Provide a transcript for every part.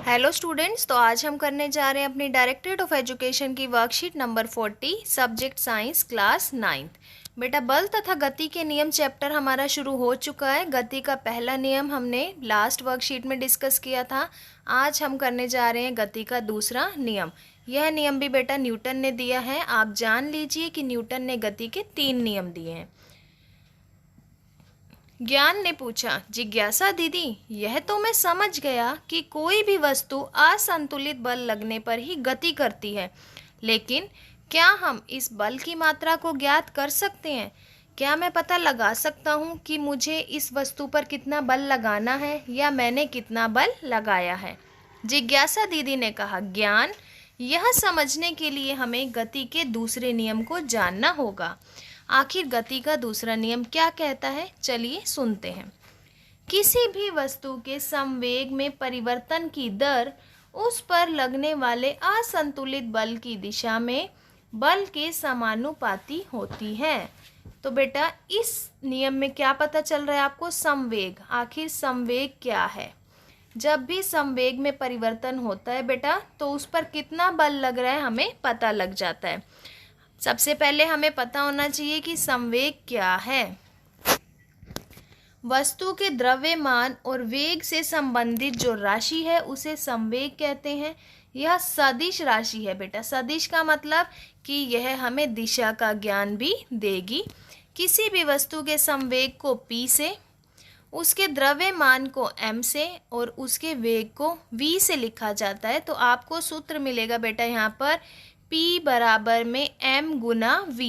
Hello students, तो आज हम करने जा रहे हैं अपनी डायरेक्टरेट ऑफ एजुकेशन की worksheet number 40 subject science class 9th। बेटा, बल तथा गति के नियम चैप्टर हमारा शुरू हो चुका है। गति का पहला नियम हमने लास्ट वर्कशीट में डिस्कस किया था। आज हम करने जा रहे हैं गति का दूसरा नियम। यह नियम भी बेटा न्यूटन ने दिया है। आप जान लीजिए कि न्यूटन ने गति के 3 नियम दिए हैं। ज्ञान ने पूछा, जिज्ञासा दीदी, यह तो मैं समझ गया कि कोई भी वस्तु असंतुलित बल लगने पर ही गति करती है, लेकिन क्या हम इस बल की मात्रा को ज्ञात कर सकते हैं? क्या मैं पता लगा सकता हूँ कि मुझे इस वस्तु पर कितना बल लगाना है या मैंने कितना बल लगाया है? जिज्ञासा दीदी ने कहा, ज्ञान, यह समझने के लिए हमें गति के दूसरे नियम को जानना होगा। आखिर गति का दूसरा नियम क्या कहता है? चलिए सुनते हैं। किसी भी वस्तु के संवेग में परिवर्तन की दर उस पर लगने वाले असंतुलित बल की दिशा में बल के समानुपाती होती है। तो बेटा, इस नियम में क्या पता चल रहा है आपको? संवेग। आखिर संवेग क्या है? जब भी संवेग में परिवर्तन होता है बेटा, तो उस पर कितना बल लग रहा है हमें पता लग जाता है। सबसे पहले हमें पता होना चाहिए कि संवेग क्या है। वस्तु के द्रव्यमान और वेग से संबंधित जो राशि है उसे संवेग कहते हैं। यह सदिश राशि है बेटा। सदिश का मतलब कि यह हमें दिशा का ज्ञान भी देगी। किसी भी वस्तु के संवेग को p से, उसके द्रव्यमान को m से और उसके वेग को v से लिखा जाता है। तो आपको सूत्र मिलेगा बेटा यहाँ पर P बराबर में m गुना v।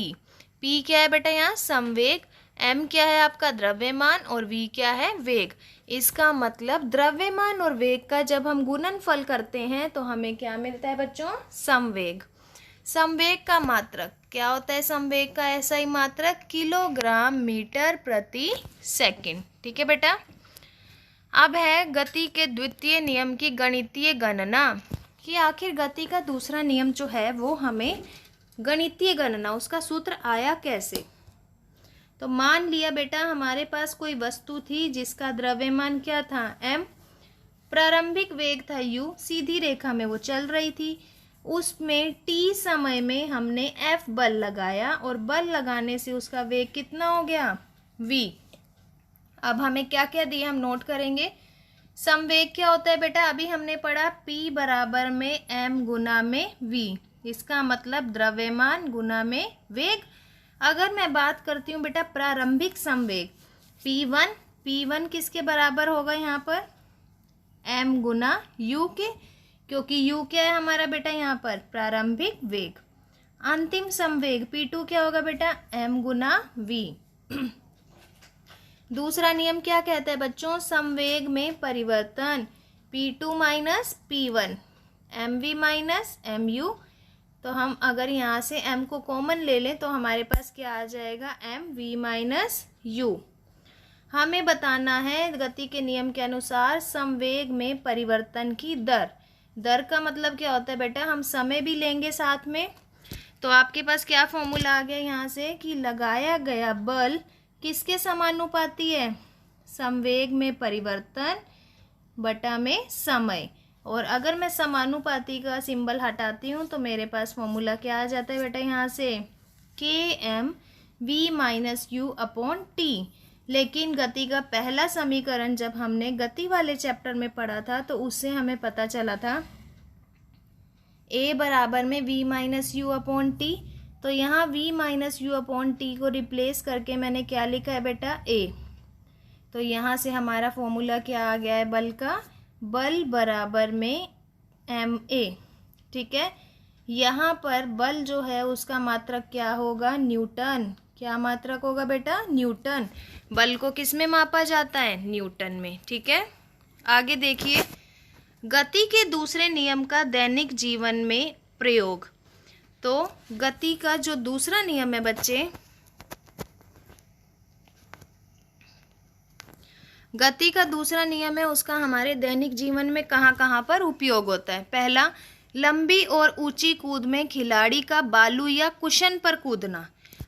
P क्या है बेटा? यहाँ संवेग, m क्या है आपका द्रव्यमान और v क्या है वेग। इसका मतलब द्रव्यमान और वेग का जब हम गुणनफल करते हैं तो हमें क्या मिलता है बच्चों? संवेग। संवेग का मात्रक क्या होता है? संवेग का ऐसा ही मात्रक किलोग्राम मीटर प्रति सेकंड। ठीक है बेटा। अब है गति के द्वितीय नियम की गणितीय गणना, कि आखिर गति का दूसरा नियम जो है वो हमें गणितीय गणना, उसका सूत्र आया कैसे? तो मान लिया बेटा हमारे पास कोई वस्तु थी जिसका द्रव्यमान क्या था? m, प्रारंभिक वेग था u, सीधी रेखा में वो चल रही थी। उसमें t समय में हमने f बल लगाया और बल लगाने से उसका वेग कितना हो गया? v। अब हमें क्या क्या दिया हम नोट करेंगे। संवेग क्या होता है बेटा? अभी हमने पढ़ा P बराबर में m गुना में v। इसका मतलब द्रव्यमान गुना में वेग। अगर मैं बात करती हूँ बेटा प्रारंभिक संवेग P1, P1 किसके बराबर होगा यहाँ पर? m गुना u के, क्योंकि u क्या है हमारा बेटा यहाँ पर? प्रारंभिक वेग। अंतिम संवेग P2 क्या होगा बेटा? m गुना v। दूसरा नियम क्या कहता है बच्चों? संवेग में परिवर्तन P2 minus P1, mv minus mu। तो हम अगर यहाँ से m को कॉमन ले लें तो हमारे पास क्या आ जाएगा? mv minus u। हमें बताना है गति के नियम के अनुसार संवेग में परिवर्तन की दर। दर का मतलब क्या होता है बेटा? हम समय भी लेंगे साथ में। तो आपके पास क्या फॉर्मूला आ गया यहाँ से कि लगाया गया बल किसके समानुपाती है? संवेग में परिवर्तन बटा में समय। और अगर मैं समानुपाती का सिंबल हटाती हूँ तो मेरे पास फॉर्मूला क्या आ जाता है बेटा यहाँ से? km v minus U upon T. लेकिन गति का पहला समीकरण जब हमने गति वाले चैप्टर में पढ़ा था तो उससे हमें पता चला था a बराबर में v minus U upon T. तो यहाँ v minus U upon T को रिप्लेस करके मैंने क्या लिखा है बेटा? a। तो यहाँ से हमारा फॉर्मूला क्या आ गया है बल का? बल बराबर में ma। ठीक है। यहाँ पर बल जो है उसका मात्रक क्या होगा? न्यूटन। क्या मात्रक होगा बेटा? न्यूटन। बल को किस में मापा जाता है? न्यूटन में। ठीक है। आगे देखिए, गति के दूसरे नियम का दैनिक जीवन में प्रयोग। तो गति का जो दूसरा नियम है बच्चे, गति का दूसरा नियम है उसका हमारे दैनिक जीवन में कहाँ कहाँ पर उपयोग होता है। पहला, लंबी और ऊंची कूद में खिलाड़ी का बालू या कुशन पर कूदना।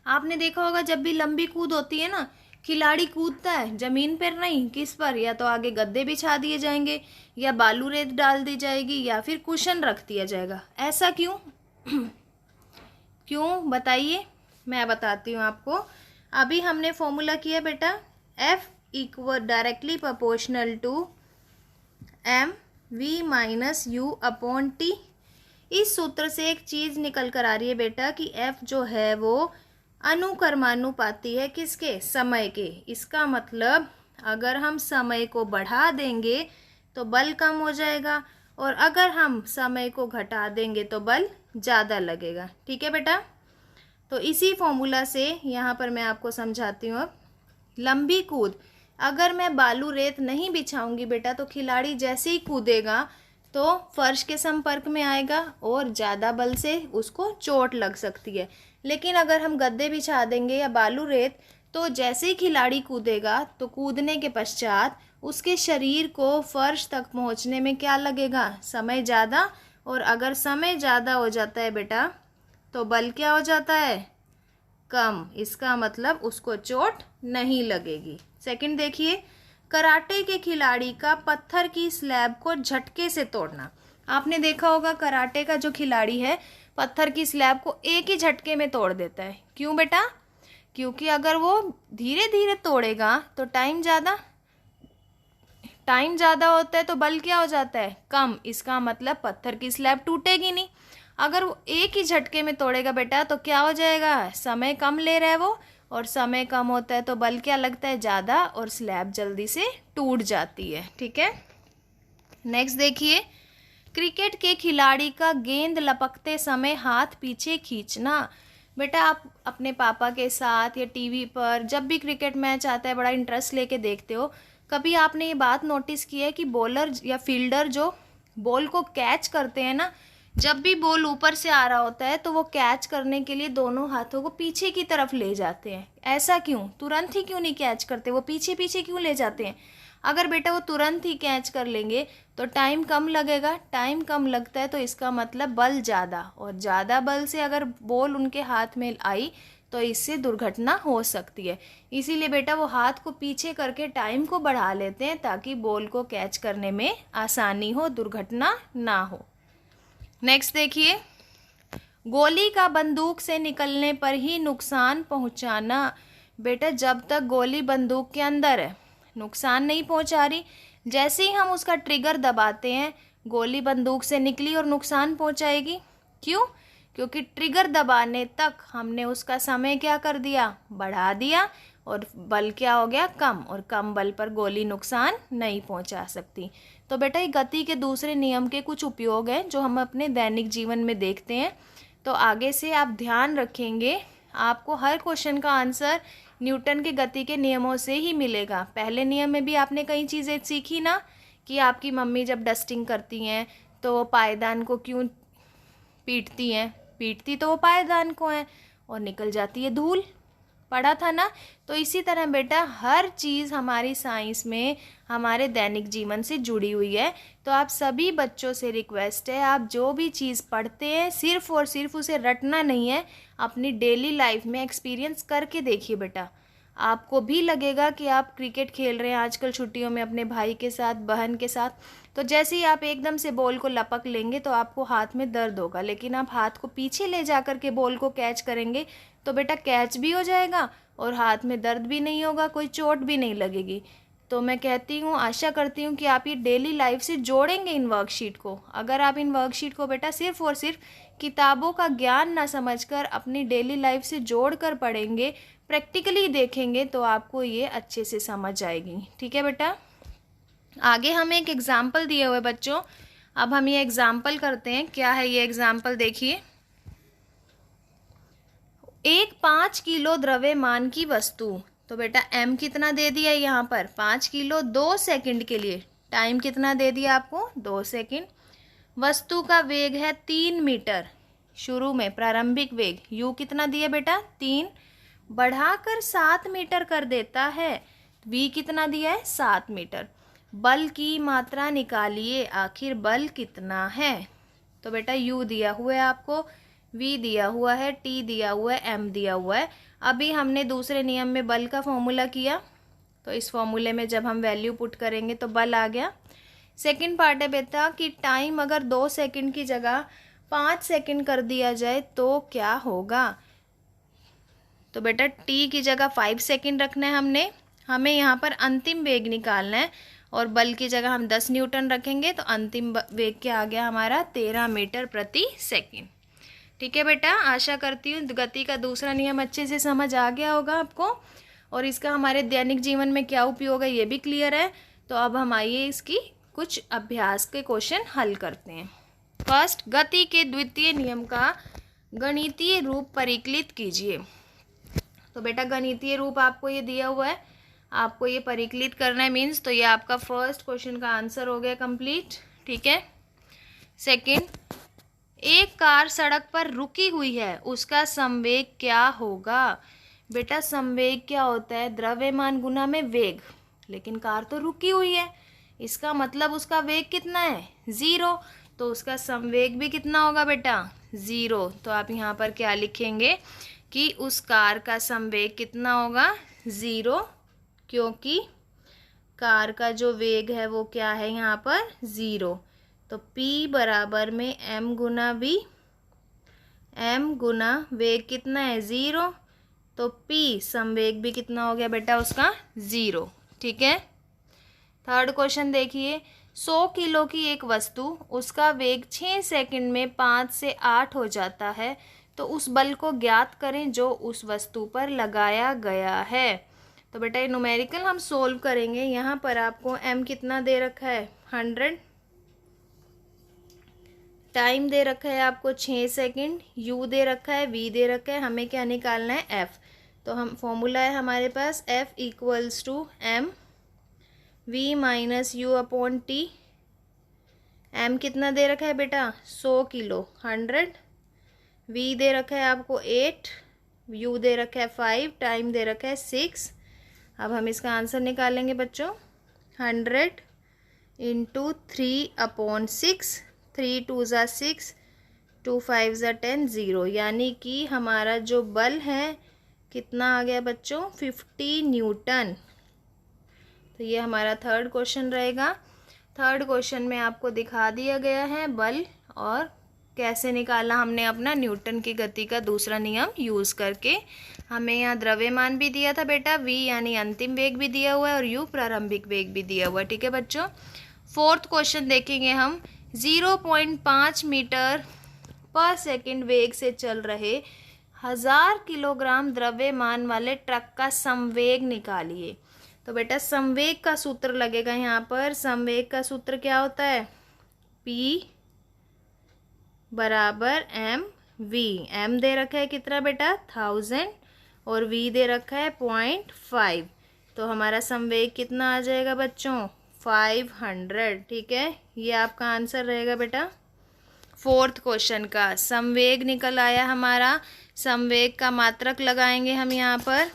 आपने देखा होगा जब भी लंबी कूद होती है ना, खिलाड़ी कूदता है जमीन पर नहीं, किस पर? या तो आगे गद्दे बिछा दिए जाएंगे, या बालू रेत डाल दी जाएगी, या फिर कुशन रख दिया जाएगा। ऐसा क्यों? क्यों बताइए, मैं बताती हूँ आपको। अभी हमने फॉर्मूला किया बेटा, F equal directly proportional to M V minus U upon T. इस सूत्र से एक चीज़ निकल कर आ रही है बेटा कि F जो है वो अनुकर्मानुपाती है किसके? समय के। इसका मतलब अगर हम समय को बढ़ा देंगे तो बल कम हो जाएगा, और अगर हम समय को घटा देंगे तो बल ज़्यादा लगेगा। ठीक है बेटा, तो इसी फॉर्मूला से यहाँ पर मैं आपको समझाती हूँ। अब लंबी कूद, अगर मैं बालू रेत नहीं बिछाऊंगी बेटा तो खिलाड़ी जैसे ही कूदेगा तो फर्श के संपर्क में आएगा और ज़्यादा बल से उसको चोट लग सकती है। लेकिन अगर हम गद्दे बिछा देंगे या बालू रेत, तो जैसे ही खिलाड़ी कूदेगा तो कूदने के पश्चात उसके शरीर को फर्श तक पहुंचने में क्या लगेगा? समय ज़्यादा। और अगर समय ज़्यादा हो जाता है बेटा तो बल क्या हो जाता है? कम। इसका मतलब उसको चोट नहीं लगेगी। सेकंड देखिए, कराटे के खिलाड़ी का पत्थर की स्लैब को झटके से तोड़ना। आपने देखा होगा कराटे का जो खिलाड़ी है पत्थर की स्लैब को एक ही झटके में तोड़ देता है। क्यों बेटा? क्योंकि अगर वो धीरे धीरे तोड़ेगा तो टाइम ज़्यादा होता है, तो बल क्या हो जाता है? कम। इसका मतलब पत्थर की स्लैब टूटेगी नहीं। अगर वो एक ही झटके में तोड़ेगा बेटा तो क्या हो जाएगा? समय कम ले रहा है वो, और समय कम होता है तो बल क्या लगता है? ज़्यादा, और स्लैब जल्दी से टूट जाती है। ठीक है, नेक्स्ट देखिए, क्रिकेट के खिलाड़ी का गेंद लपकते समय हाथ पीछे खींचना। बेटा आप अपने पापा के साथ या टीवी पर जब भी क्रिकेट मैच आता है बड़ा इंटरेस्ट लेके देखते हो। कभी आपने ये बात नोटिस की है कि बॉलर या फील्डर जो बॉल को कैच करते हैं ना, जब भी बॉल ऊपर से आ रहा होता है तो वो कैच करने के लिए दोनों हाथों को पीछे की तरफ ले जाते हैं। ऐसा क्यों? तुरंत ही क्यों नहीं कैच करते? वो पीछे पीछे क्यों ले जाते हैं? अगर बेटा वो तुरंत ही कैच कर लेंगे तो टाइम कम लगेगा। टाइम कम लगता है तो इसका मतलब बल ज़्यादा, और ज़्यादा बल से अगर बॉल उनके हाथ में आई तो इससे दुर्घटना हो सकती है। इसीलिए बेटा वो हाथ को पीछे करके टाइम को बढ़ा लेते हैं ताकि बॉल को कैच करने में आसानी हो, दुर्घटना ना हो। नेक्स्ट देखिए, गोली का बंदूक से निकलने पर ही नुकसान पहुंचाना। बेटा जब तक गोली बंदूक के अंदर है नुकसान नहीं पहुंचा रही, जैसे ही हम उसका ट्रिगर दबाते हैं गोली बंदूक से निकली और नुकसान पहुंचाएगी। क्यों? क्योंकि ट्रिगर दबाने तक हमने उसका समय क्या कर दिया? बढ़ा दिया, और बल क्या हो गया? कम, और कम बल पर गोली नुकसान नहीं पहुंचा सकती। तो बेटा ये गति के दूसरे नियम के कुछ उपयोग हैं जो हम अपने दैनिक जीवन में देखते हैं। तो आगे से आप ध्यान रखेंगे, आपको हर क्वेश्चन का आंसर न्यूटन के गति के नियमों से ही मिलेगा। पहले नियम में भी आपने कई चीज़ें सीखी ना, कि आपकी मम्मी जब डस्टिंग करती हैं तो वो पायदान को क्यों पीटती हैं? पीटती तो वो पायदान को है और निकल जाती है धूल। पढ़ा था ना। तो इसी तरह बेटा हर चीज़ हमारी साइंस में हमारे दैनिक जीवन से जुड़ी हुई है। तो आप सभी बच्चों से रिक्वेस्ट है, आप जो भी चीज़ पढ़ते हैं सिर्फ और सिर्फ उसे रटना नहीं है, अपनी डेली लाइफ में एक्सपीरियंस करके देखिए बेटा। आपको भी लगेगा कि आप क्रिकेट खेल रहे हैं आजकल छुट्टियों में अपने भाई के साथ, बहन के साथ, तो जैसे ही आप एकदम से बॉल को लपक लेंगे तो आपको हाथ में दर्द होगा, लेकिन आप हाथ को पीछे ले जा कर के बॉल को कैच करेंगे तो बेटा कैच भी हो जाएगा और हाथ में दर्द भी नहीं होगा, कोई चोट भी नहीं लगेगी। तो मैं कहती हूँ, आशा करती हूँ कि आप ये डेली लाइफ से जोड़ेंगे इन वर्कशीट को। अगर आप इन वर्कशीट को बेटा सिर्फ और सिर्फ किताबों का ज्ञान ना समझकर अपनी डेली लाइफ से जोड़ कर पढ़ेंगे, प्रैक्टिकली देखेंगे, तो आपको ये अच्छे से समझ आएगी। ठीक है बेटा, आगे हमें एक एग्जाम्पल दिए हुए बच्चों, अब हम ये एग्जाम्पल करते हैं। क्या है ये एग्जाम्पल? देखिए, एक 5 किलो द्रव्यमान की वस्तु, तो बेटा m कितना दे दिया यहाँ पर? 5 किलो 2 सेकंड के लिए। टाइम कितना दे दिया आपको? 2 सेकंड। वस्तु का वेग है 3 मीटर। शुरू में प्रारंभिक वेग u कितना दिया बेटा? 3। बढ़ाकर 7 मीटर कर देता है। v कितना दिया है? 7 मीटर। बल की मात्रा निकालिए, आखिर बल कितना है? तो बेटा u दिया हुआ है आपको, v दिया हुआ है, t दिया हुआ है, m दिया हुआ है। अभी हमने दूसरे नियम में बल का फॉर्मूला किया, तो इस फॉर्मूले में जब हम वैल्यू पुट करेंगे तो बल आ गया। सेकंड पार्ट है बेटा कि टाइम अगर 2 सेकंड की जगह 5 सेकंड कर दिया जाए तो क्या होगा। तो बेटा t की जगह 5 सेकंड रखना है हमें यहाँ पर अंतिम वेग निकालना है, और बल की जगह हम 10 न्यूटन रखेंगे तो अंतिम वेग क्या आ गया हमारा 13 मीटर प्रति सेकंड। ठीक है बेटा, आशा करती हूँ गति का दूसरा नियम अच्छे से समझ आ गया होगा आपको, और इसका हमारे दैनिक जीवन में क्या उपयोग है ये भी क्लियर है। तो अब हम आइए इसकी कुछ अभ्यास के क्वेश्चन हल करते हैं। फर्स्ट, गति के द्वितीय नियम का गणितीय रूप परिकलित कीजिए। तो बेटा गणितीय रूप आपको ये दिया हुआ है, आपको ये परिकलित करना है मीन्स, तो ये आपका फर्स्ट क्वेश्चन का आंसर हो गया कंप्लीट। ठीक है। सेकंड, एक कार सड़क पर रुकी हुई है, उसका संवेग क्या होगा। बेटा संवेग क्या होता है, द्रव्यमान गुना में वेग, लेकिन कार तो रुकी हुई है, इसका मतलब उसका वेग कितना है 0, तो उसका संवेग भी कितना होगा बेटा 0। तो आप यहाँ पर क्या लिखेंगे कि उस कार का संवेग कितना होगा 0, क्योंकि कार का जो वेग है वो क्या है यहाँ पर 0। तो P बराबर में m गुना v, m गुना वेग कितना है 0, तो P संवेग भी कितना हो गया बेटा उसका 0। ठीक है। थर्ड क्वेश्चन देखिए, 100 किलो की एक वस्तु, उसका वेग 6 सेकंड में 5 से 8 हो जाता है, तो उस बल को ज्ञात करें जो उस वस्तु पर लगाया गया है। तो बेटा ये न्यूमेरिकल हम सोल्व करेंगे। यहाँ पर आपको m कितना दे रखा है 100, टाइम दे रखा है आपको 6 सेकंड, u दे रखा है, v दे रखा है, हमें क्या निकालना है f। तो हम फॉर्मूला है हमारे पास f equals to m v minus u upon t। m कितना दे रखा है बेटा 100 किलो 100, v दे रखा है आपको 8, u दे रखा है 5, टाइम दे रखा है 6। अब हम इसका आंसर निकालेंगे बच्चों, 100 इंटू 3/6, 3 2 ज़ा 6, 2 5 ज़ा 10, 0, यानी कि हमारा जो बल है कितना आ गया बच्चों 50 न्यूटन। तो ये हमारा थर्ड क्वेश्चन रहेगा। थर्ड क्वेश्चन में आपको दिखा दिया गया है बल और कैसे निकाला हमने अपना न्यूटन की गति का दूसरा नियम यूज़ करके। हमें यहाँ द्रव्यमान भी दिया था बेटा, v यानी अंतिम वेग भी दिया हुआ है और u प्रारंभिक वेग भी दिया हुआ है। ठीक है बच्चों। फोर्थ क्वेश्चन देखेंगे हम, 0.5 मीटर पर सेकंड वेग से चल रहे 1000 किलोग्राम द्रव्यमान वाले ट्रक का संवेग निकालिए। तो बेटा संवेग का सूत्र लगेगा यहाँ पर। संवेग का सूत्र क्या होता है, P बराबर m v। m दे रखा है कितना बेटा 1000 और v दे रखा है 0.5, तो हमारा संवेग कितना आ जाएगा बच्चों 500। ठीक है, ये आपका आंसर रहेगा बेटा फोर्थ क्वेश्चन का। संवेग निकल आया हमारा। संवेग का मात्रक लगाएंगे हम यहाँ पर।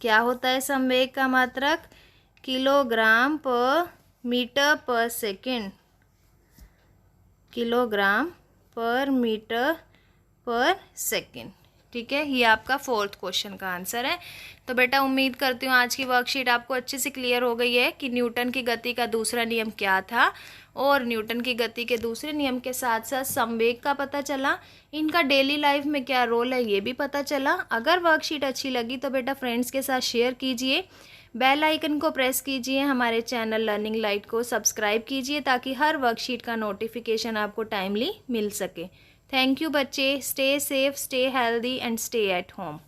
क्या होता है संवेग का मात्रक, किलोग्राम पर मीटर पर सेकंड, किलोग्राम पर मीटर पर सेकंड। ठीक है, ये आपका फोर्थ क्वेश्चन का आंसर है। तो बेटा उम्मीद करती हूँ आज की वर्कशीट आपको अच्छे से क्लियर हो गई है कि न्यूटन की गति का दूसरा नियम क्या था, और न्यूटन की गति के दूसरे नियम के साथ साथ संवेग का पता चला, इनका डेली लाइफ में क्या रोल है ये भी पता चला। अगर वर्कशीट अच्छी लगी तो बेटा फ्रेंड्स के साथ शेयर कीजिए, बेल आइकन को प्रेस कीजिए, हमारे चैनल लर्निंग लाइट को सब्सक्राइब कीजिए ताकि हर वर्कशीट का नोटिफिकेशन आपको टाइमली मिल सके। थैंक यू बच्चे। Stay safe, stay healthy and stay at home.